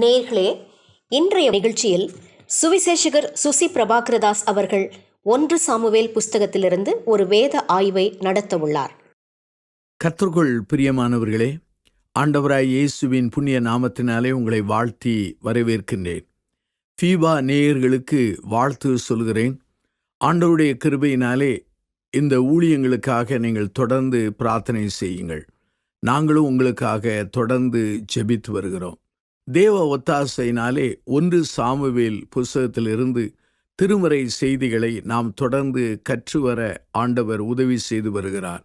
நேயர்களே, இன்றைய நிகழ்ச்சியில் சுவிசேஷகர் சுசி பிரபாகரதாஸ் அவர்கள் 1 சாமுவேல் புஸ்தகத்திலிருந்து ஒரு வேத ஆய்வை நடத்த உள்ளார். கர்த்தருக்குள் பிரியமானவர்களே, ஆண்டவராய் இயேசுவின் புண்ணிய நாமத்தினாலே உங்களை வாழ்த்தி வரவேற்கின்றேன். ஃபீபா நேயர்களுக்கு வாழ்த்து சொல்கிறேன். ஆண்டவருடைய கிருபையினாலே இந்த ஊழியங்களுக்காக நீங்கள் தொடர்ந்து பிரார்த்தனை செய்யுங்கள். நாங்களும் உங்களுக்காக தொடர்ந்து ஜெபித்து வருகிறோம். தேவ ஒத்தாசையினாலே 1 சாமுவேல் புஸ்தகத்திலிருந்து திருமறை செய்திகளை நாம் தொடர்ந்து கற்றுவர ஆண்டவர் உதவி செய்து வருகிறார்.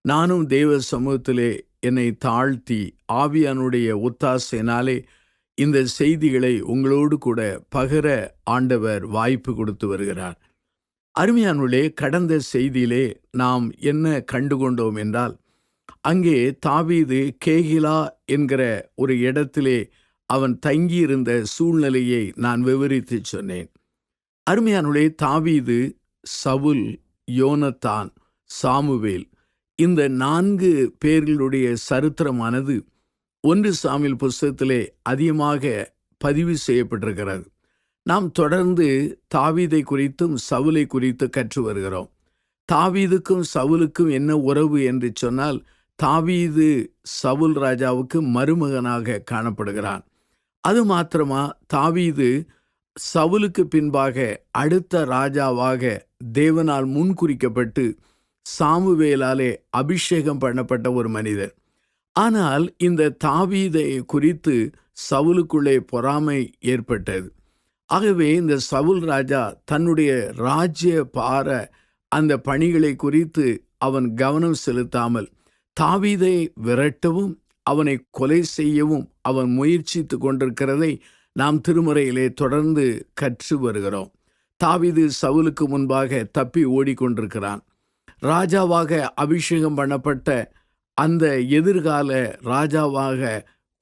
நானும் தேவ சமூகத்திலே என்னை தாழ்த்தி ஆவியானுடைய ஒத்தாசையினாலே இந்த செய்திகளை உங்களோடு கூட பகிர ஆண்டவர் வாய்ப்பு கொடுத்து வருகிறார். அருமையானுள்ளே, கடந்த செய்தியிலே நாம் என்ன கண்டுகொண்டோம் என்றால், அங்கே தாவீது கேகிலா என்கிற ஒரு இடத்திலே அவன் தங்கியிருந்த சூழ்நிலையை நான் விவரித்து சொன்னேன். அருமையானுள்ளே, தாவீது, சவுல், யோனத்தான், சாமுவேல் இந்த 4 பேர்களுடைய சரித்திரமானது 1 சாமுவேல் புஸ்தகத்திலே அதிகமாக பதிவு செய்யப்பட்டிருக்கிறது. நாம் தொடர்ந்து தாவீதை குறித்தும் சவுலை குறித்து கற்று வருகிறோம். தாவீதுக்கும் சவுலுக்கும் என்ன உறவு என்று சொன்னால், தாவீது சவுல் ராஜாவுக்கு மருமகனாக காணப்படுகிறான். அது மாத்திரமா, தாவீது சவுலுக்கு பின்பாக அடுத்த ராஜாவாக தேவனால் முன்குறிக்கப்பட்டு சாமுவேலாலே அபிஷேகம் பண்ணப்பட்ட ஒரு மனிதர். ஆனால் இந்த தாவீதை குறித்து சவுலுக்குள்ளே பொறாமை ஏற்பட்டது. ஆகவே இந்த சவுல் ராஜா தன்னுடைய ராஜ்ய பார அந்த பணிகளை குறித்து அவன் கவனம் செலுத்தாமல் தாவீதை விரட்டவும் அவனை கொலை செய்யவும் அவன் முயற்சித்து கொண்டிருக்கிறதை நாம் திருமறையிலே தொடர்ந்து கற்று வருகிறோம். தாவீது சவுலுக்கு முன்பாக தப்பி ஓடிக்கொண்டிருக்கிறான். ராஜாவாக அபிஷேகம் பண்ணப்பட்ட அந்த எதிர்கால ராஜாவாக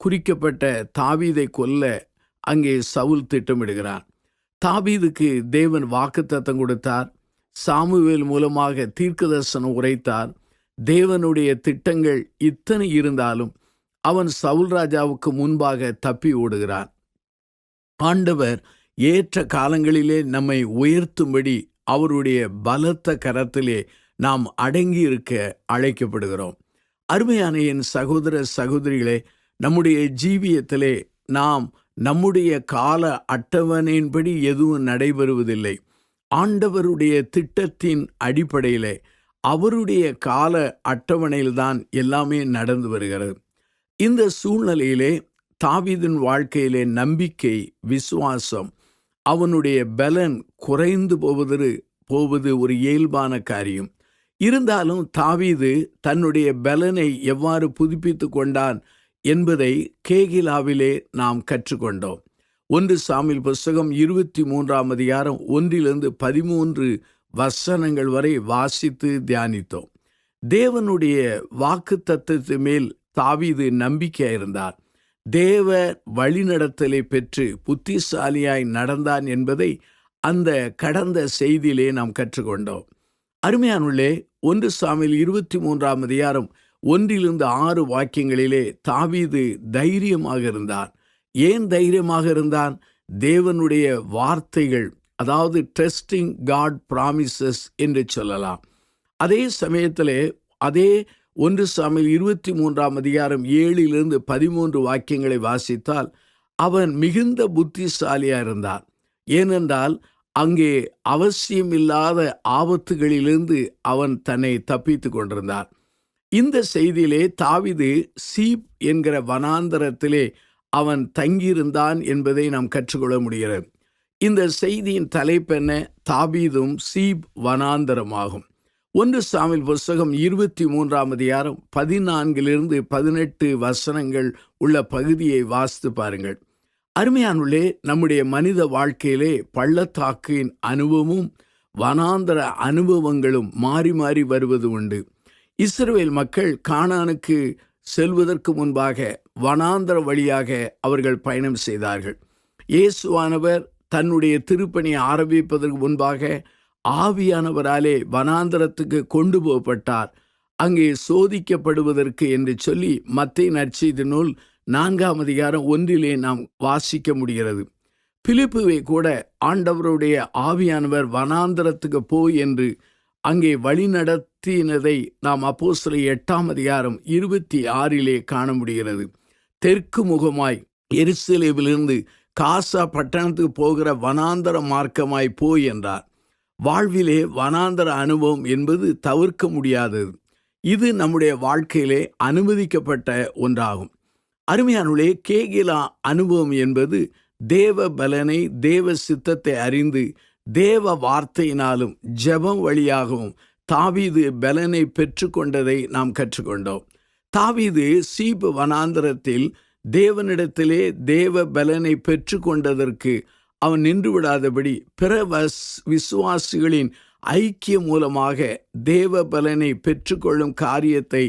குறிக்கப்பட்ட தாவீதை கொல்ல அங்கே சவுல் திட்டமிடுகிறான். தாவீதுக்கு தேவன் வாக்குத்தத்தம் கொடுத்தார். சாமுவேல் மூலமாக தீர்க்கதரிசனம் உரைத்தார். தேவனுடைய திட்டங்கள் இத்தனை இருந்தாலும் அவன் சவுல் ராஜாவுக்கு முன்பாக தப்பி ஓடுகிறான். ஆண்டவர் ஏற்ற காலங்களிலே நம்மை உயர்த்தும்படி அவருடைய பலத்த கரத்திலே நாம் அடங்கி இருக்க அழைக்கப்படுகிறோம். அருமையான என் சகோதர சகோதரிகளே, நம்முடைய ஜீவியத்திலே நாம் நம்முடைய கால அட்டவணையின்படி எதுவும் நடைபெறுவதில்லை. ஆண்டவருடைய திட்டத்தின் அடிப்படையிலே அவருடைய கால அட்டவணையில்தான் எல்லாமே நடந்து வருகிறது. இந்த சூழ்நிலையிலே தாவீதின் வாழ்க்கையிலே நம்பிக்கை, விசுவாசம், அவனுடைய பலன் குறைந்து போவது ஒரு இயல்பான காரியம். இருந்தாலும் தாவீது தன்னுடைய பலனை எவ்வாறு புதுப்பித்து கொண்டான் என்பதை கேகிலாவிலே நாம் கற்றுக்கொண்டோம். 1 சாமுவேல் புஸ்தகம் 23ஆம் அதிகாரம் 1-13 வசனங்கள் வரை வாசித்து தியானித்தோம். தேவனுடைய வாக்குத்தத்தத்து மேல் தாவீது நம்பிக்கையாயிருந்தார். தேவ வழிநடத்தலை பெற்று புத்திசாலியாய் நடந்தான் என்பதை அந்த கடந்த செய்தியிலே நாம் கற்றுக்கொண்டோம். அருமையானுள்ளே, 1 சாமுவேல் 23ஆம் அதிகாரம் 1-6 வாக்கியங்களிலே தாவீது தைரியமாக இருந்தான். ஏன் தைரியமாக இருந்தான்? தேவனுடைய வார்த்தைகள், அதாவது ட்ரஸ்டிங் காட் ப்ராமிசஸ் என்று சொல்லலாம். அதே சமயத்திலே அதே 1 சாமுவேல் 23ஆம் அதிகாரம் 7-13 வாக்கியங்களை வாசித்தால் அவன் மிகுந்த புத்திசாலியாக இருந்தான். ஏனென்றால் அங்கே அவசியமில்லாத ஆபத்துகளிலிருந்து அவன் தன்னை தப்பித்து கொண்டிருந்தான். இந்த செய்தியிலே தாவீது சீப் என்கிற வனாந்தரத்திலே அவன் தங்கியிருந்தான் என்பதை நாம் கற்றுக்கொள்ள முடிகிறது. இந்த செய்தியின் தலைப்பென்ன? தாவீதும் சீப் வனாந்தரமாகும். 1 சாமுவேல் புஸ்தகம் 23ஆம் அதிகாரம் 14-18 வசனங்கள் உள்ள பகுதியை வாசித்து பாருங்கள். அருமையானுள்ளே, நம்முடைய மனித வாழ்க்கையிலே பள்ளத்தாக்கின் அனுபவமும் வனாந்தர அனுபவங்களும் மாறி மாறி வருவது உண்டு. இஸ்ரவேல் மக்கள் கானானுக்கு செல்வதற்கு முன்பாக வனாந்தர வழியாக அவர்கள் பயணம் செய்தார்கள். இயேசுவானவர் தன்னுடைய திருப்பணியை ஆரம்பிப்பதற்கு முன்பாக ஆவியானவராலே வனாந்தரத்துக்கு கொண்டு போகப்பட்டார். அங்கே சோதிக்கப்படுவதற்கு என்று சொல்லி மத்தேயு நற்செய்தி நூல் 4ஆம் அதிகாரம் 1 நாம் வாசிக்க முடிகிறது. பிலிப்புவை கூட ஆண்டவருடைய ஆவியானவர் வனாந்தரத்துக்கு போய் என்று அங்கே வழி நடத்தினதை நாம் அப்போஸ்தலர் 8ஆம் அதிகாரம் 26 காண முடிகிறது. தெற்கு முகமாய் எருசலேமிலிருந்து காசா பட்டணத்துக்கு போகிற வனாந்தர மார்க்கமாய் போய் என்றார். வாழ்விலே வனாந்தர அனுபவம் என்பது தவிர்க்க முடியாதது. இது நம்முடைய வாழ்க்கையிலே அனுமதிக்கப்பட்ட ஒன்றாகும். அருமையானவர்களே, கேகிலா அனுபவம் என்பது தேவ பலனை, தேவ சித்தத்தை அறிந்து தேவ வார்த்தையினாலும் ஜெபம் வழியாகவும் தாவீது பலனை பெற்றுக்கொண்டதை நாம் கற்றுக்கொண்டோம். தாவீது சீப் வனாந்தரத்தில் தேவனிடத்திலே தேவ பலனை பெற்றுக்கொண்டதற்கு அவன் நின்று விடாதபடி பிற விசுவாசிகளின் ஐக்கியம் மூலமாக தேவ பலனை பெற்றுக்கொள்ளும் காரியத்தை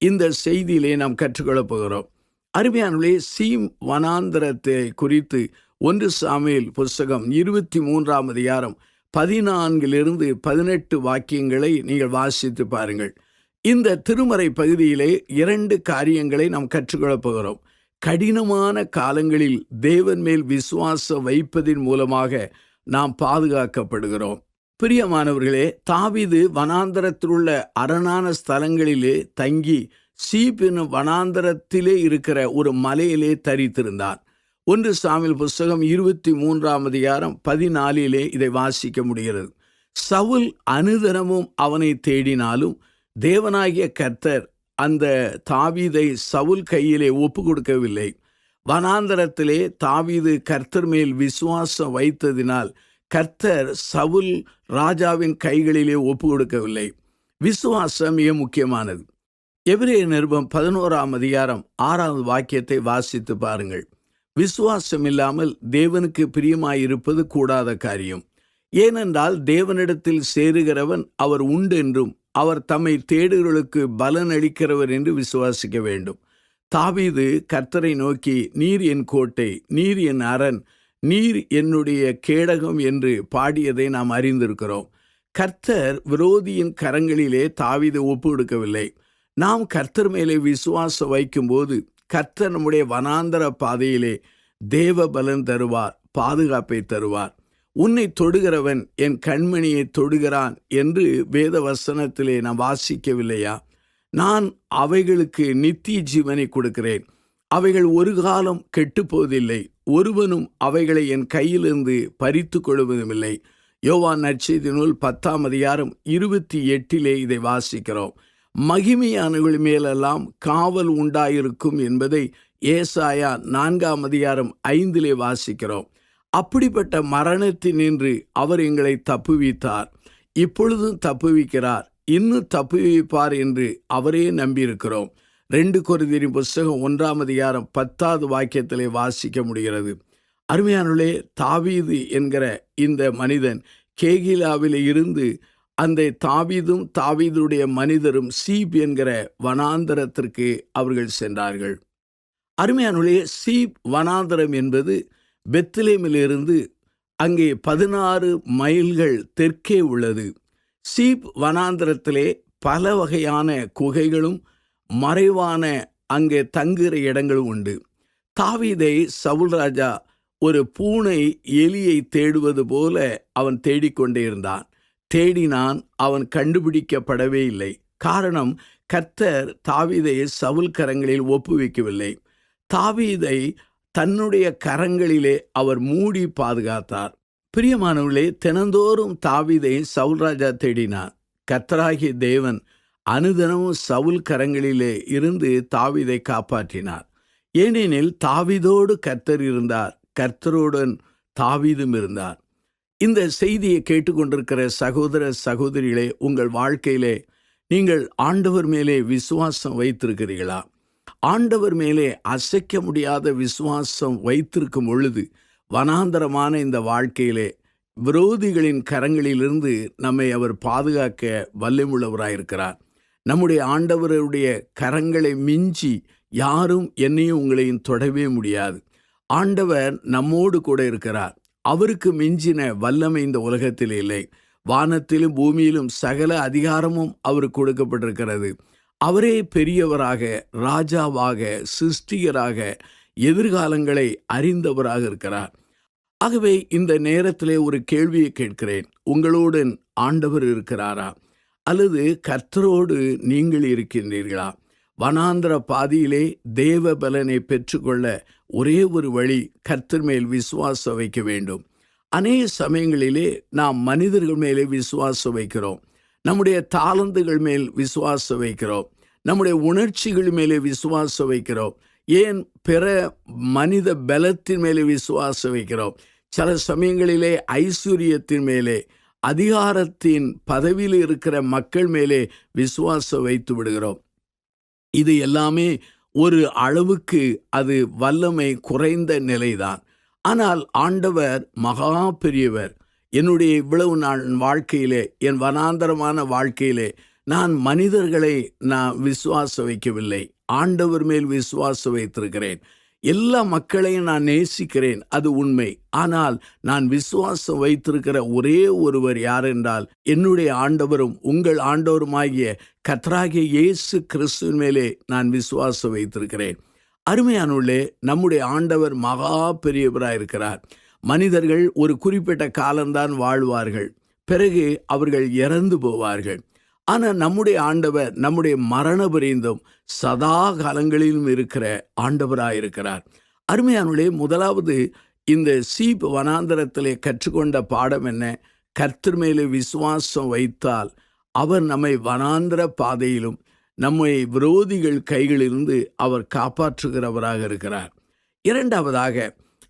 இந்த செய்தியிலே நாம் கற்றுக்கொள்ளப் போகிறோம். அருமையானவர்களே, சீம் வனாந்தரத்தை குறித்து 1 சாமுவேல் புஸ்தகம் 23ஆம் அதிகாரம் 14-18 வாக்கியங்களை நீங்கள் வாசித்து பாருங்கள். இந்த திருமறை பகுதியிலே 2 காரியங்களை நாம் கற்றுக்கொள்ளப் போகிறோம். கடினமான காலங்களில் தேவன் மேல் விசுவாசம் வைப்பதின் மூலமாக நாம் பாதுகாக்கப்படுகிறோம். பிரியமானவர்களே, தாவீது வனாந்தரத்தில் உள்ள அரணான ஸ்தலங்களிலே தங்கி சீப் என்னும் வனாந்தரத்திலே இருக்கிற ஒரு மலையிலே தரித்திருந்தான். 1 சாமுவேல் புஸ்தகம் 23ஆம் அதிகாரம் 14 இதை வாசிக்க முடிகிறது. சவுல் அனுதினமும் அவனை தேடினாலும் தேவனாகிய கர்த்தர் அந்த தாவீதை சவுல் கையிலே ஒப்பு கொடுக்கவில்லை. வனாந்தரத்திலே தாவீது கர்த்தர் மேல் விசுவாசம் வைத்ததினால் கர்த்தர் சவுல் ராஜாவின் கைகளிலே ஒப்பு கொடுக்கவில்லை. விசுவாசம் மிக முக்கியமானது. எபிரேயர் நிருபம் 11ஆம் அதிகாரம் 6வது வாக்கியத்தை வாசித்து பாருங்கள். விசுவாசம் இல்லாமல் தேவனுக்கு பிரியமாயிருப்பது கூடாத காரியம். ஏனென்றால் தேவனிடத்தில் சேருகிறவன் அவர் உண்டென்றும் அவர் தம்மை தேடுகிறவர்களுக்கு பலன் அளிக்கிறவர் என்று விசுவாசிக்க வேண்டும். தாவீது கர்த்தரை நோக்கி, நீர் என் கோட்டை, நீர் என் அரண், நீர் என்னுடைய கேடகம் என்று பாடியதை நாம் அறிந்திருக்கிறோம். கர்த்தர் விரோதியின் கரங்களிலே தாவீதை ஒப்பு கொடுக்கவில்லை. நாம் கர்த்தர் மேலே விசுவாசம் வைக்கும்போது கர்த்தர் நம்முடைய வனாந்தர பாதையிலே தேவ பலன் தருவார், பாதுகாப்பை தருவார். உன்னை தொடுகிறவன் என் கண்மணியை தொடுகிறான் என்று வேத வசனத்திலே நாம் வாசிக்கவில்லையா? நான் அவைகளுக்கு நித்திய ஜீவனை கொடுக்கிறேன், அவைகள் ஒரு காலம் கெட்டுப்போவதில்லை, ஒருவனும் அவைகளை என் கையிலிருந்து பறித்து கொள்வதுமில்லை. யோவான் நற்செய்தி நூல் 10ஆம் அதிகாரம் 28 இதை வாசிக்கிறோம். மகிமையானவர்கள் மேலெல்லாம் காவல் உண்டாயிருக்கும் என்பதை ஏசாயா 4ஆம் அதிகாரம் 5 வாசிக்கிறோம். அப்படிப்பட்ட மரணத்தினின்று அவர் எங்களை தப்புவித்தார், இப்பொழுதும் தப்புவிக்கிறார், இன்னும் தப்புவிப்பார் என்று அவரே நம்பியிருக்கிறோம். 2 கொரிந்தியர் புஸ்தகம் 1ஆம் அதிகாரம் 10வது வாக்கியத்திலே வாசிக்க முடிகிறது. அருமையானவர்களே, தாவீது என்கிற இந்த மனிதன் கேகிலாவிலே இருந்து அந்த தாவீதும் தாவீதுடைய மனிதரும் சீப் என்கிற வனாந்தரத்திற்கு அவர்கள் சென்றார்கள். அருமையானவர்களே, சீப் வனாந்தரம் என்பது பெத்லேமிலிருந்து அங்கே 16 மைல்கள் தெற்கே உள்ளது. சீப் வனாந்தரத்திலே பல வகையான குகைகளும் மறைவான அங்கே தங்குகிற இடங்களும் உண்டு. தாவீதை சவுல் ராஜா ஒரு பூனை எலியை தேடுவது போல அவன் தேடிக்கொண்டே இருந்தான். தேடினான், அவன் கண்டுபிடிக்கப்படவே இல்லை. காரணம், கர்த்தர் தாவீதை சவுல் கரங்களில் ஒப்புவிக்கவில்லை. தாவீதை தன்னுடைய கரங்களிலே அவர் மூடி பாதுகாத்தார். பிரியமானவர்களே, தினந்தோறும் தாவீதை சவுல் ராஜா தேடினான். கர்த்தராகிய தேவன் அனுதினமும் சவுல் கரங்களிலே இருந்து தாவீதை காப்பாற்றினார். ஏனெனில் தாவீதோடு கர்த்தர் இருந்தார், கர்த்தருடன் தாவீதும் இருந்தார். இந்த செய்தியை கேட்டுக்கொண்டிருக்கிற சகோதர சகோதரிகளே, உங்கள் வாழ்க்கையிலே நீங்கள் ஆண்டவர் மேலே விசுவாசம் வைத்திருக்கிறீர்களா? ஆண்டவர் மேலே அசைக்க முடியாத விசுவாசம் வைத்திருக்கும் பொழுது வனாந்தரமான இந்த வாழ்க்கையிலே விரோதிகளின் கரங்களிலிருந்து நம்மை அவர் பாதுகாக்க வல்லமுள்ளவராயிருக்கிறார். நம்முடைய ஆண்டவருடைய கரங்களை மிஞ்சி யாரும் என்னையும் உங்களையும் தொடவே முடியாது. ஆண்டவர் நம்மோடு கூட இருக்கிறார். அவருக்கு மிஞ்சின வல்லமை இந்த உலகத்தில் இல்லை. வானத்திலும் பூமியிலும் சகல அதிகாரமும் அவருக்கு கொடுக்கப்பட்டிருக்கிறது. அவரே பெரியவராக, ராஜாவாக, சிருஷ்டிகராக, எதிர்காலங்களை அறிந்தவராக இருக்கிறார். ஆகவே இந்த நேரத்திலே ஒரு கேள்வியை கேட்கிறேன். உங்களோடு ஆண்டவர் இருக்கிறாரா? அல்லது கர்த்தரோடு நீங்கள் இருக்கின்றீர்களா? வனாந்திர பாதையிலே தேவ பலனை பெற்றுக்கொள்ள ஒரே ஒரு வழி, கர்த்தர் மேல் விசுவாசம் வைக்க வேண்டும். அநேக சமயங்களிலே நாம் மனிதர்கள் மேலே விசுவாசம் வைக்கிறோம். நம்முடைய தாளந்துகள் மேல் விசுவாசம் வைக்கிறோம். நம்முடைய உணர்ச்சிகள் மேலே விசுவாசம் வைக்கிறோம். ஏன் பிற மனித பலத்தின் மேலே விசுவாசம் வைக்கிறோம். சில சமயங்களிலே ஐஸ்வர்யத்தின் மேலே, அதிகாரத்தின் பதவியில் இருக்கிற மக்கள் மேலே விசுவாசம் வைத்து விடுகிறோம். இது எல்லாமே ஒரு அளவுக்கு அது வல்லமை குறைந்த நிலைதான். ஆனால் ஆண்டவர் மகா பெரியவர். என்னுடைய இவ்வளவு நாள் வாழ்க்கையிலே, என் வனாந்தரமான வாழ்க்கையிலே நான் மனிதர்களை விசுவாசம் வைக்கவில்லை. ஆண்டவர் மேல் விசுவாசம் வைத்திருக்கிறேன். எல்லா மக்களையும் நான் நேசிக்கிறேன், அது உண்மை. ஆனால் நான் விசுவாசம் வைத்திருக்கிற ஒரே ஒருவர் யார் என்றால், என்னுடைய ஆண்டவரும் உங்கள் ஆண்டவருமாகிய கர்த்தராகிய இயேசு கிறிஸ்துவின் மேலே நான் விசுவாசம் வைத்திருக்கிறேன். அருமையானுள்ளே, நம்முடைய ஆண்டவர் மகா பெரியவராயிருக்கிறார். மனிதர்கள் ஒரு குறிப்பிட்ட காலம்தான் வாழ்வார்கள், பிறகு அவர்கள் இறந்து போவார்கள். ஆனால் நம்முடைய ஆண்டவர் நம்முடைய மரண பரியந்தம் சதா காலங்களிலும் இருக்கிற ஆண்டவராயிருக்கிறார். அருமையானுள்ளே, முதலாவது இந்த சீப் வனாந்தரத்திலே கற்றுக்கொண்ட பாடம் என்ன? கர்த்தர் மேலே விசுவாசம் வைத்தால் அவர் நம்மை வனாந்தர பாதையிலும் நம்மை விரோதிகள் கைகளிலிருந்து அவர் காப்பாற்றுகிறவராக இருக்கிறார். இரண்டாவதாக,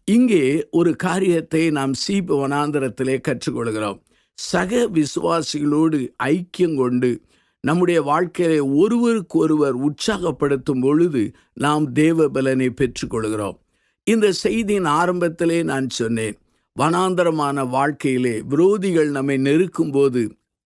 இங்கே ஒரு காரியத்தை நாம் சீப் வனாந்தரத்திலே கற்றுக்கொள்கிறோம். சக விசுவாசிகளோடு ஐக்கியம் கொண்டு நம்முடைய வாழ்க்கையை ஒருவருக்கு ஒருவர் உற்சாகப்படுத்தும் பொழுது நாம் தேவ பலனை பெற்றுக்கொள்கிறோம். இந்த செய்தியின் ஆரம்பத்திலே நான் சொன்னேன், வனாந்தரமான வாழ்க்கையிலே விரோதிகள் நம்மை நெருக்கும் போது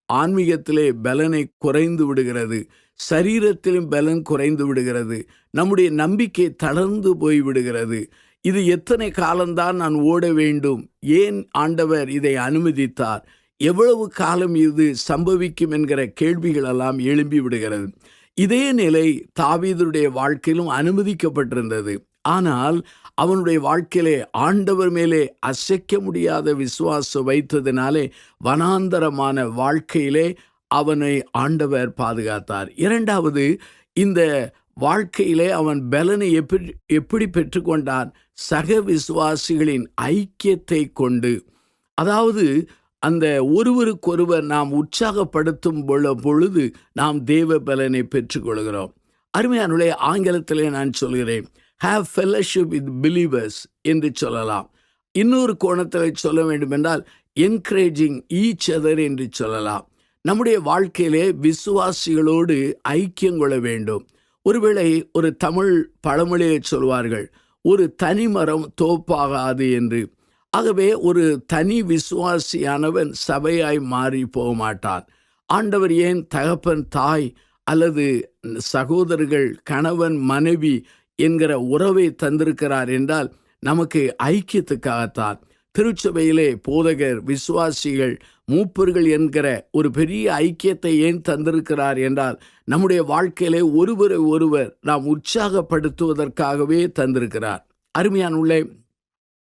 ஆன்மீகத்திலே பலனை குறைந்து விடுகிறது, சரீரத்திலும் பலன் குறைந்து விடுகிறது, நம்முடைய நம்பிக்கை தளர்ந்து போய்விடுகிறது. இது எத்தனை காலம்தான் நான் ஓட வேண்டும்? ஏன் ஆண்டவர் இதை அனுமதித்தார்? எவ்வளவு காலம் இது சம்பவிக்கும் என்கிற கேள்விகள் எல்லாம் எழும்பி விடுகிறது. இதே நிலை தாவீதுடைய வாழ்க்கையிலும் அனுமதிக்கப்பட்டிருந்தது. ஆனால் அவனுடைய வாழ்க்கையிலே ஆண்டவர் மேலே அசைக்க முடியாத விசுவாசம் வைத்ததினாலே வனாந்தரமான வாழ்க்கையிலே அவனை ஆண்டவர் பாதுகாத்தார். இரண்டாவது, இந்த வாழ்க்கையிலே அவன் பலனை எப்படி பெற்றுக்கொண்டான்? சக விசுவாசிகளின் ஐக்கியத்தை கொண்டு. அதாவது அந்த ஒருவருக்கொருவர் நாம் உற்சாகப்படுத்தும் பொழுது நாம் தேவ பலனை பெற்றுக்கொள்கிறோம். அருமையானுடைய ஆங்கிலத்திலே நான் சொல்கிறேன், have fellowship with believers என்று சொல்லலாம். இன்னொரு கோணத்தில் சொல்ல வேண்டும் என்றால் encouraging each other என்று சொல்லலாம். நம்முடைய வாழ்க்கையிலே விசுவாசிகளோடு ஐக்கியம் கொள்ள வேண்டும். ஒருவேளை ஒரு தமிழ் பழமொழியை சொல்வார்கள், ஒரு தனிமரம் தோப்பாகாது என்று. ஆகவே ஒரு தனி விசுவாசியானவன் சபையாய் மாறி போக மாட்டான். ஆண்டவர் ஏன் தகப்பன் தாய் அல்லது சகோதரர்கள், கணவன் மனைவி என்கிற உறவை தந்திருக்கிறார் என்றால் நமக்கு ஐக்கியத்துக்காகத்தான். திருச்சபையிலே போதகர், விசுவாசிகள், மூப்பர்கள் என்கிற ஒரு பெரிய ஐக்கியத்தை ஏன் தந்திருக்கிறார் என்றால் நம்முடைய வாழ்க்கையிலே ஒருவரை ஒருவர் நாம் உற்சாகப்படுத்துவதற்காகவே தந்திருக்கிறார். அருமையானுள்ளே,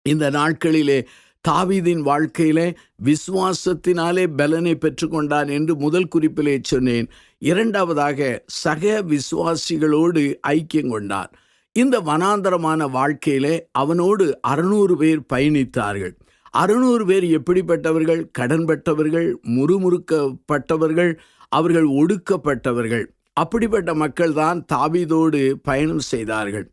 இந்த நாட்களிலே தாவீதின் வாழ்க்கையிலே விசுவாசத்தினாலே பலனை பெற்றுக்கொண்டான் என்று முதல் குறிப்பிலே சொன்னேன். இரண்டாவதாக, சக விசுவாசிகளோடு ஐக்கியம் கொண்டான். இந்த வனாந்தரமான வாழ்க்கையிலே அவனோடு 600 பேர் பயணித்தார்கள். 600 பேர் எப்படிப்பட்டவர்கள்? கடன் பெற்றவர்கள், முறுமுறுக்கப்பட்டவர்கள், அவர்கள் ஒடுக்கப்பட்டவர்கள். அப்படிப்பட்ட மக்கள் தான் தாவீதோடு பயணம் செய்தார்கள்.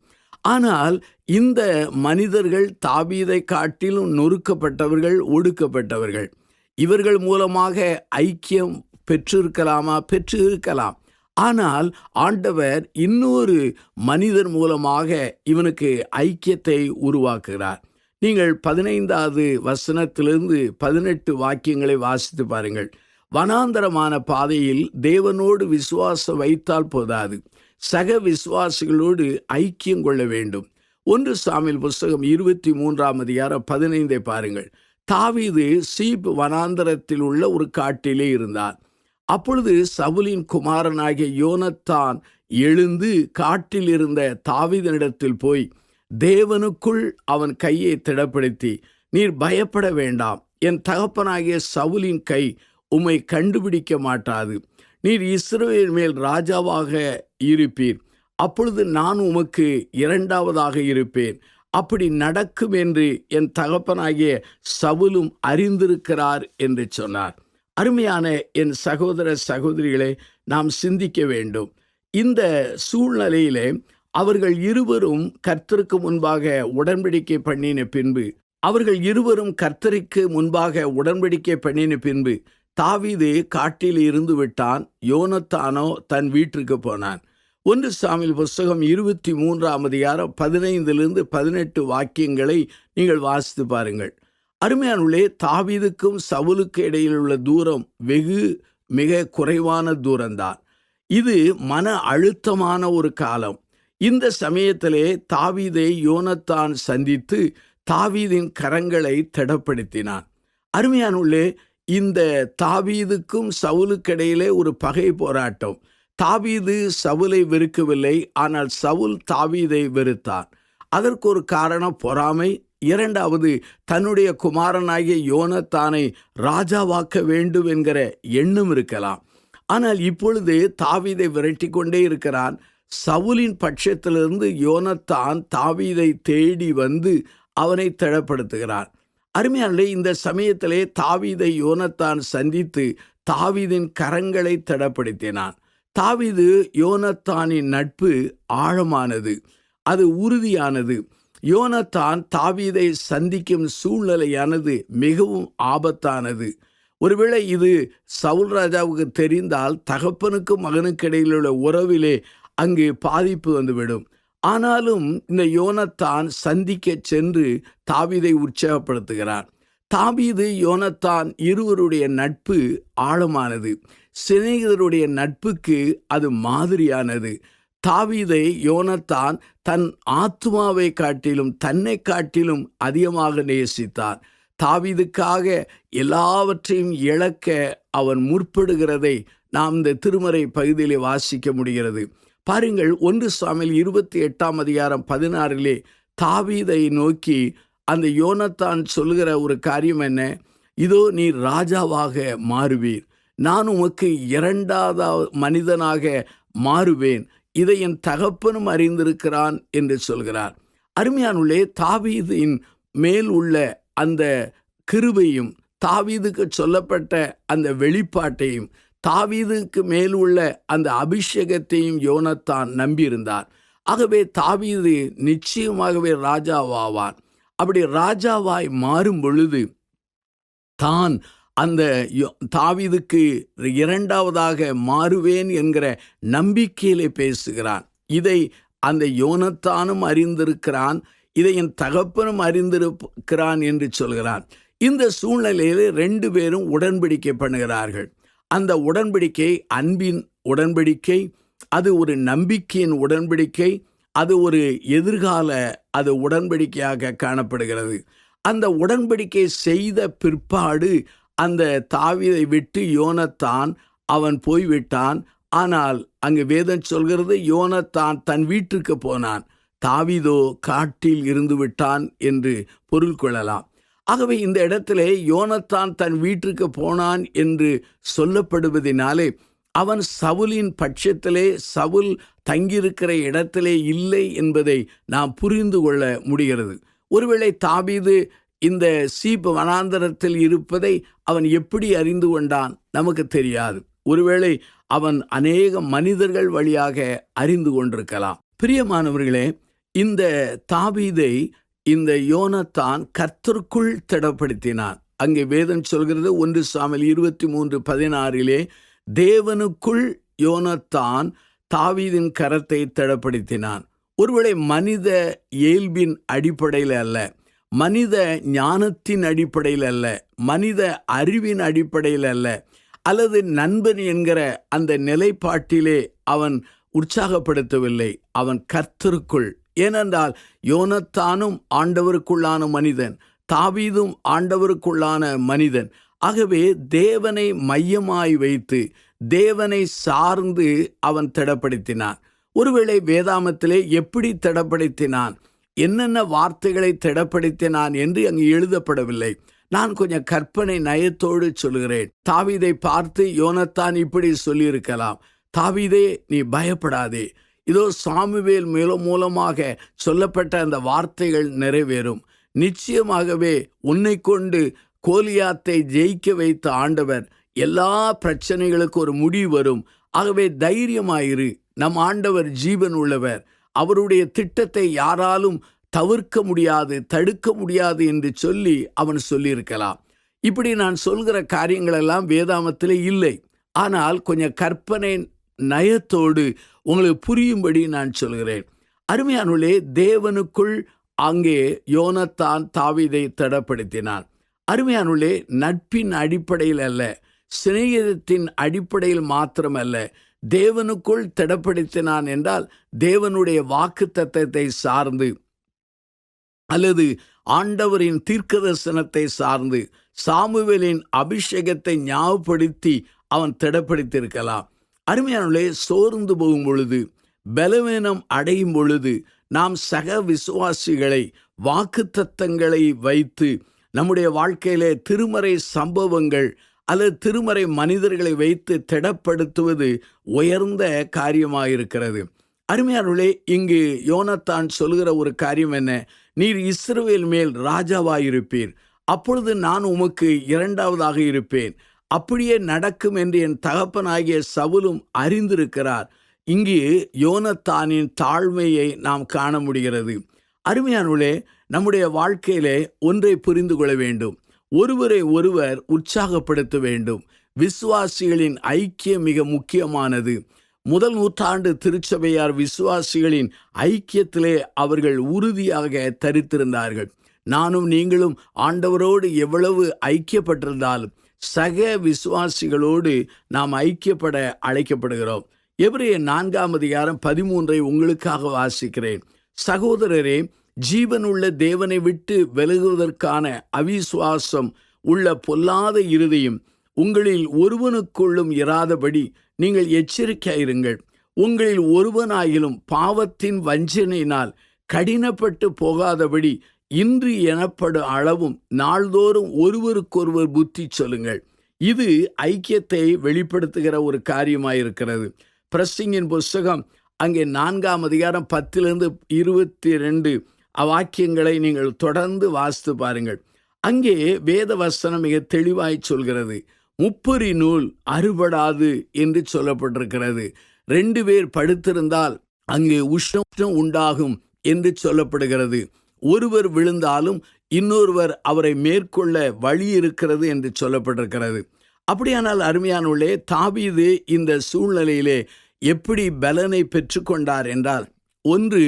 ஆனால் இந்த மனிதர்கள் தாவீதை காட்டிலும் நொறுக்கப்பட்டவர்கள், ஒடுக்கப்பட்டவர்கள். இவர்கள் மூலமாக ஐக்கியம் பெற்றிருக்கலாமா? பெற்று இருக்கலாம். ஆனால் ஆண்டவர் இன்னொரு மனிதர் மூலமாக இவனுக்கு ஐக்கியத்தை உருவாக்குகிறார். நீங்கள் 15வது வசனத்திலிருந்து 18 வாக்கியங்களை வாசித்து பாருங்கள். வனாந்தரமான பாதையில் தேவனோடு விசுவாசம் வைத்தால் போதாது, சக விசுவாசிகளோடு ஐக்கியம் கொள்ள வேண்டும். 1 சாமுவேல் புஸ்தகம் 23ஆம் அதிகாரம் 15 பாருங்கள். தாவீது சீப் வனாந்தரத்தில் உள்ள ஒரு காட்டிலே இருந்தார். அப்பொழுது சவுலின் குமாரனாகிய யோனத்தான் எழுந்து காட்டில் இருந்த தாவீதினிடத்தில் போய் தேவனுக்குள் அவன் கையை திடப்படுத்தி, நீர் பயப்பட வேண்டாம், என் தகப்பனாகிய சவுலின் கை உம்மை கண்டுபிடிக்க மாட்டாது. நீர் இஸ்ரவேல் மேல் ராஜாவாக இருப்பீர். அப்பொழுது நான் உமக்கு இரண்டாவதாக இருப்பேன். அப்படி நடக்கும் என்று என் தகப்பனாகிய சவுலும் அறிந்திருக்கிறார் என்று சொன்னார். அருமையான என் சகோதர சகோதரிகளை நாம் சிந்திக்க வேண்டும். இந்த சூழ்நிலையிலே அவர்கள் இருவரும் கர்த்தருக்கு முன்பாக உடன்படிக்கை பண்ணின பின்பு தாவீது காட்டில் இருந்து விட்டான். யோனத்தானோ தன் வீட்டிற்கு போனான். 1 சாமுவேல் புஸ்தகம் 23ஆம் அதிகாரம் 15-18 வாக்கியங்களை நீங்கள் வாசித்து பாருங்கள். அருமையானுள்ளே, தாவீதுக்கும் சவுலுக்கு இடையில் உள்ள தூரம் மிக குறைவான தூரம்தான். இது மன அழுத்தமான ஒரு காலம். இந்த சமயத்திலே தாவீதை யோனத்தான் சந்தித்து தாவீதின் கரங்களை திடப்படுத்தினான். அருமையானுள்ளே, இந்த தாவீதுக்கும் சவுலுக்கு இடையிலே ஒரு பகை போராட்டம். தாவீது சவுலை வெறுக்கவில்லை, ஆனால் சவுல் தாவீதை வெறுத்தான். அதற்கு ஒரு காரணம் பொறாமை. இரண்டாவது, தன்னுடைய குமாரனாகிய யோனத்தானை ராஜாவாக்க வேண்டும் என்கிற எண்ணம் இருக்கலாம். ஆனால் இப்பொழுது தாவீதை விரட்டி கொண்டே இருக்கிறான். சவுலின் பட்சத்திலிருந்து யோனத்தான் தாவீதை தேடி வந்து அவனை திடப்படுத்துகிறான். அருமையானே, இந்த சமயத்திலே தாவீதை யோனத்தான் சந்தித்து தாவீதின் கரங்களை திடப்படுத்தினான். தாவீது யோனத்தானின் நட்பு ஆழமானது, அது உறுதியானது. யோனத்தான் தாவீதை சந்திக்கும் சூழ்நிலையானது மிகவும் ஆபத்தானது. ஒருவேளை இது சவுல் ராஜாவுக்கு தெரிந்தால் தகப்பனுக்கும் மகனுக்கு இடையில் உள்ள உறவிலே அங்கு பாதிப்பு வந்துவிடும். ஆனாலும் இந்த யோனத்தான் சந்திக்க சென்று தாவீதை உற்சாகப்படுத்துகிறான். தாவீது யோனத்தான் இருவருடைய நட்பு ஆழமானது. சிநேகிதருடைய நட்புக்கு அது மாதிரியானது. தாவீதை யோனத்தான் தன் ஆத்துமாவை காட்டிலும் தன்னை காட்டிலும் அதிகமாக நேசித்தான். தாவீதுக்காக எல்லாவற்றையும் இழக்க அவன் முற்படுகிறதை நாம் இந்த திருமறை பகுதியிலே வாசிக்க முடிகிறது. பாருங்கள், 1 சாமுவேல் 28ஆம் அதிகாரம் 16 தாவீதை நோக்கி அந்த யோனத்தான் சொல்லுகிற ஒரு காரியம் என்ன? இதோ நீர் ராஜாவாக மாறுவீர், நான் உமக்கு இரண்டாவது மனிதனாக மாறுவேன், இதை என் தகப்பனும் அறிந்திருக்கிறான் என்று சொல்கிறார். அருமையானுள்ளே, தாவீதின் மேல் உள்ள அந்த கிருபையும் தாவீதுக்கு சொல்லப்பட்ட அந்த வெளிப்பாட்டையும் தாவீதுக்கு மேல் உள்ள அந்த அபிஷேகத்தையும் யோனத்தான் நம்பியிருந்தார். ஆகவே தாவீது நிச்சயமாகவே ராஜாவாவான். அப்படி ராஜாவாய் மாறும் பொழுது தான் அந்த தாவீதுக்கு இரண்டாவதாக மாறுவேன் என்கிற நம்பிக்கையிலே பேசுகிறான். இதை அந்த யோனத்தானும் அறிந்திருக்கிறான், இதை என் தகப்பனும் அறிந்திருக்கிறான் என்று சொல்கிறான். இந்த சூழ்நிலையில் 2 பேரும் உடன்படிக்கை பண்ணுகிறார்கள். அந்த உடன்படிக்கை அன்பின் உடன்படிக்கை, அது ஒரு நம்பிக்கையின் உடன்படிக்கை, அது ஒரு எதிர்கால அது உடன்படிக்கையாக காணப்படுகிறது. அந்த உடன்படிக்கை செய்த பிற்பாடு அந்த தாவீதை விட்டு யோனத்தான் அவன் போய்விட்டான். ஆனால் அங்கு வேதம் சொல்கிறது, யோனத்தான் தன் வீட்டிற்கு போனான், தாவீதோ காட்டில் இருந்து விட்டான் என்று பொருள் கொள்ளலாம். ஆகவே இந்த இடத்திலே யோனத்தான் தன் வீட்டிற்கு போனான் என்று சொல்லப்படுவதினாலே அவன் சவுலின் பட்சத்திலே, சவுல் தங்கியிருக்கிற இடத்திலே இல்லை என்பதை நாம் புரிந்து கொள்ள முடிகிறது. ஒருவேளை தாவீது இந்த சீப் வனாந்தரத்தில் இருப்பதை அவன் எப்படி அறிந்து கொண்டான் நமக்கு தெரியாது. ஒருவேளை அவன் அநேக மனிதர்கள் வழியாக அறிந்து கொண்டிருக்கலாம். பிரியமானவர்களே, இந்த தாவீதை இந்த யோனத்தான் கர்த்தருக்குள் திடப்படுத்தினான். அங்கே வேதம் சொல்கிறது 1 சாமுவேல் 23:16 தேவனுக்குள் யோனத்தான் தாவீதின் கரத்தை திடப்படுத்தினான். ஒருவேளை மனித இயல்பின் அடிப்படையில் அல்ல, மனித ஞானத்தின் அடிப்படையில் அல்ல, மனித அறிவின் அடிப்படையில் அல்ல, அல்லது நண்பன் என்கிற அந்த நிலைப்பாட்டிலே அவன் உற்சாகப்படுத்தவில்லை. அவன் கர்த்தருக்குள். ஏனென்றால் யோனத்தானும் ஆண்டவருக்குள்ளான மனிதன், தாவீதும் ஆண்டவருக்குள்ளான மனிதன். ஆகவே தேவனை மையமாய் வைத்து தேவனை சார்ந்து அவன் திடப்படுத்தினான். ஒருவேளை வேதாமத்திலே எப்படி திடப்படுத்தினான், என்னென்ன வார்த்தைகளை திடப்படுத்தினான் என்று அங்கு எழுதப்படவில்லை. நான் கொஞ்சம் கற்பனை நயத்தோடு சொல்கிறேன். தாவீதை பார்த்து யோனத்தான் இப்படி சொல்லியிருக்கலாம், தாவீதே நீ பயப்படாதே, இதோ சாமுவேல் மூலமாக சொல்லப்பட்ட அந்த வார்த்தைகள் நிறைவேறும். நிச்சயமாகவே உன்னை கொண்டு கோலியாத்தை ஜெயிக்க வைத்த ஆண்டவர், எல்லா பிரச்சனைகளுக்கு ஒரு முடிவு வரும். ஆகவே தைரியமாயிரு, நம் ஆண்டவர் ஜீவன் உள்ளவர், அவருடைய திட்டத்தை யாராலும் தவிர்க்க முடியாது, தடுக்க முடியாது என்று சொல்லி அவன் சொல்லியிருக்கலாம். இப்படி நான் சொல்கிற காரியங்கள் எல்லாம் வேதாமத்திலே இல்லை. ஆனால் கொஞ்சம் கற்பனை நயத்தோடு உங்களுக்கு புரியும்படி நான் சொல்கிறேன். அருமையானுள்ளே, தேவனுக்குள் அங்கே யோனத்தான் தாவீதை திடப்படுத்தினான். அருமையானுள்ளே, நட்பின் அடிப்படையில் அல்ல, சிநேகிதத்தின் அடிப்படையில் மாத்திரமல்ல, தேவனுக்குள் திடப்படுத்தினான் என்றால் தேவனுடைய வாக்குத்தத்தத்தை சார்ந்து அல்லது ஆண்டவரின் தீர்க்கதரிசனத்தை சார்ந்து சாமுவேலின் அபிஷேகத்தை ஞாபகப்படுத்தி அவன் திடப்படுத்தியிருக்கலாம். அருமையானவர்களே, சோர்ந்து போகும் பொழுது, பலவீனம் அடையும் பொழுது நாம் சக விசுவாசிகளை வாக்குத்தத்தங்களை வைத்து நம்முடைய வாழ்க்கையிலே திருமறை சம்பவங்கள் அல்லது திருமறை மனிதர்களை வைத்து திடப்படுத்துவது உயர்ந்த காரியமாயிருக்கிறது. அருமையானவர்களே, இங்கு யோனத்தான் சொல்கிற ஒரு காரியம் என்ன, நீர் இஸ்ரவேல் மேல் ராஜாவாயிருப்பீர், அப்பொழுது நான் உமக்கு இரண்டாவதாக இருப்பேன், அப்படியே நடக்கும் என்று என் தகப்பனாகிய சவுலும் அறிந்திருக்கிறார். இங்கு யோனத்தானின் தாழ்மையை நாம் காண முடிகிறது. அருமையானவர்களே, நம்முடைய வாழ்க்கையிலே ஒன்றை புரிந்து கொள்ள வேண்டும், ஒருவரை ஒருவர் உற்சாகப்படுத்த வேண்டும். விசுவாசிகளின் ஐக்கியம் மிக முக்கியமானது. முதல் நூற்றாண்டு திருச்சபையார் விசுவாசிகளின் ஐக்கியத்திலே அவர்கள் உறுதியாக தரித்திருந்தார்கள். நானும் நீங்களும் ஆண்டவரோடு எவ்வளவு ஐக்கியப்பட்டிருந்தாலும் சக விசுவாசிகளோடு நாம் ஐக்கியப்பட அழைக்கப்படுகிறோம். எபிரேயர் 4:13 உங்களுக்காக வாசிக்கிறேன். சகோதரரே, ஜீவனுள்ள தேவனை விட்டு விலகுவதற்கான அவிசுவாசம் உள்ள பொல்லாத இருதயம் உங்களில் ஒருவனுக்குள்ளும் இராதபடி நீங்கள் எச்சரிக்கையாயிருங்கள். உங்களில் ஒருவனாயிலும் பாவத்தின் வஞ்சனையினால் கடினப்பட்டு போகாதபடி இன்று எனப்படும் அளவும் நாள்தோறும் ஒருவருக்கொருவர் புத்தி சொல்லுங்கள். இது ஐக்கியத்தை வெளிப்படுத்துகிற ஒரு காரியமாயிருக்கிறது. பிரசங்கின் புஸ்தகம் அங்கே 4:10-22 வாக்கியங்களை நீங்கள் தொடர்ந்து வாசித்து பாருங்கள். அங்கே வேத வசனம் மிக தெளிவாய் சொல்கிறது. முப்பரி நூல் அறுபடாது என்று சொல்லப்பட்டிருக்கிறது. 2 பேர் படுத்திருந்தால் அங்கே உஷ்ணம் உண்டாகும் என்று சொல்லப்படுகிறது. ஒருவர் விழுந்தாலும் இன்னொருவர் அவரை மேற்கொள்ள வழி இருக்கிறது என்று சொல்லப்பட்டிருக்கிறது. அப்படியானால் அருமையானவர்களே, தாவீது இந்த சூழ்நிலையிலே எப்படி பலனை பெற்றுக்கொண்டார் என்றால், ஒன்று,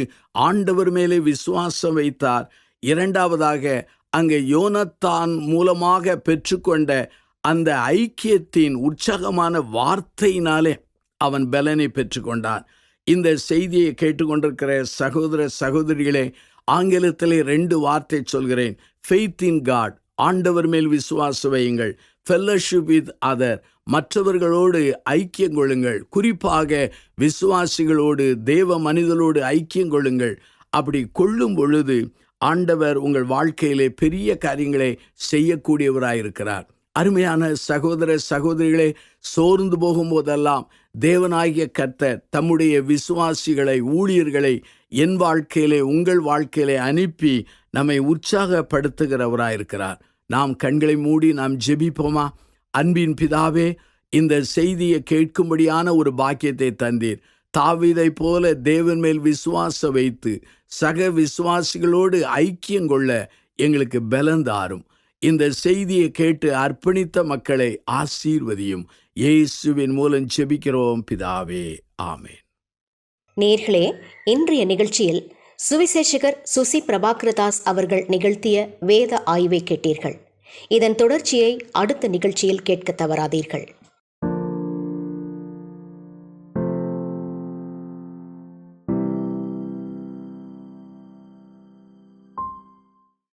ஆண்டவர் மேலே விசுவாசம் வைத்தார். இரண்டாவதாக அங்கே யோனத்தான் மூலமாக பெற்றுக்கொண்ட அந்த ஐக்கியத்தின் உற்சாகமான வார்த்தையினாலே அவன் பலனை பெற்றுக்கொண்டான். இந்த செய்தியை கேட்டுக்கொண்டிருக்கிற சகோதர சகோதரிகளே, ஆங்கிலத்திலே 2 வார்த்தை சொல்கிறேன். ஃபெய்த் இன் காட், ஆண்டவர் மேல் விசுவாசம் வையுங்கள். ஃபெல்லோஷிப் வித் அதர், மற்றவர்களோடு ஐக்கியம் கொள்ளுங்கள். குறிப்பாக விசுவாசிகளோடு, தேவ மனிதர்களோடு ஐக்கியம் கொள்ளுங்கள். அப்படி கொள்ளும் பொழுது ஆண்டவர் உங்கள் வாழ்க்கையிலே பெரிய காரியங்களை செய்யக்கூடியவராயிருக்கிறார். அருமையான சகோதர சகோதரிகளே, சோர்ந்து போகும்போதெல்லாம் தேவனாகிய கர்த்தர் தம்முடைய விசுவாசிகளை, ஊழியர்களை என் வாழ்க்கையிலே, உங்கள் வாழ்க்கையிலே அனுப்பி நம்மை உற்சாகப்படுத்துகிறவராயிருக்கிறார். நாம் கண்களை மூடி நாம் ஜெபிப்போமா? அன்பின் பிதாவே, இந்த செய்தியை கேட்கும்படியான ஒரு பாக்கியத்தை தந்தீர். தாவீதை போல தேவன் மேல் விசுவாசம் வைத்து சக விசுவாசிகளோடு ஐக்கியம் கொள்ள எங்களுக்கு பலன் தாரும். இந்த செய்தியை கேட்டு அர்ப்பணித்த மக்களை ஆசீர்வதியும். இயேசுவின் மூலம் ஜெபிக்கிறோம் பிதாவே, ஆமென். நேயர்களே, இன்றைய நிகழ்ச்சியில் சுவிசேஷகர் சுசி பிரபாகரதாஸ் அவர்கள் நிகழ்த்திய வேத ஆய்வை கேட்டீர்கள். இதன் தொடர்ச்சியை அடுத்த நிகழ்ச்சியில் கேட்க தவறாதீர்கள்.